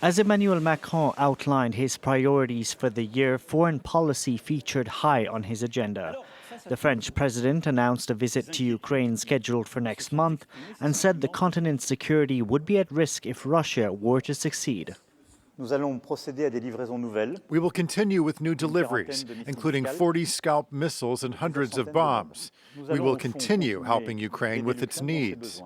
As Emmanuel Macron outlined his priorities for the year, foreign policy featured high on his agenda. The French president announced a visit to Ukraine scheduled for next month and said the continent's security would be at risk if Russia were to succeed. We will continue with new deliveries, including 40 Scalp missiles and hundreds of bombs. We will continue helping Ukraine with its needs.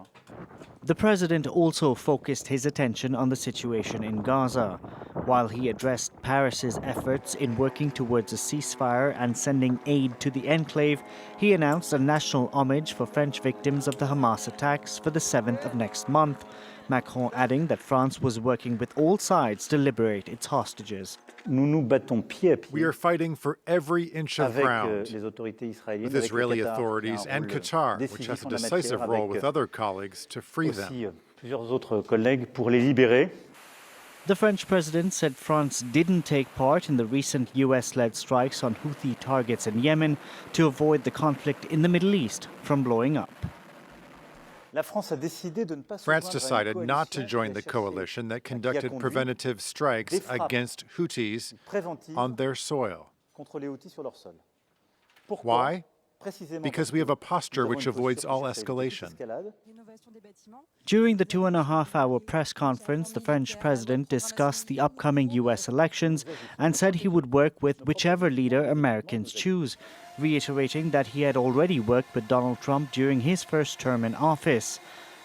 The president also focused his attention on the situation in Gaza. While he addressed Paris's efforts in working towards a ceasefire and sending aid to the enclave, he announced a national homage for French victims of the Hamas attacks for the 7th of next month. Macron adding that France was working with all sides to liberate its hostages. We are fighting for every inch of ground with Israeli authorities and Qatar, which has a decisive role with other colleagues to free them. The French president said France didn't take part in the recent US-led strikes on Houthi targets in Yemen to avoid the conflict in the Middle East from blowing up. France decided not to join the coalition that conducted preventative strikes against Houthis on their soil. Why? Because we have a posture which avoids all escalation. During the 2.5-hour press conference, the French president discussed the upcoming U.S. elections and said he would work with whichever leader Americans choose, reiterating that he had already worked with Donald Trump during his first term in office.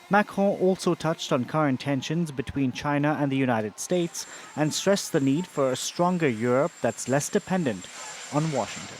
Macron also touched on current tensions between China and the United States and stressed the need for a stronger Europe that's less dependent on Washington.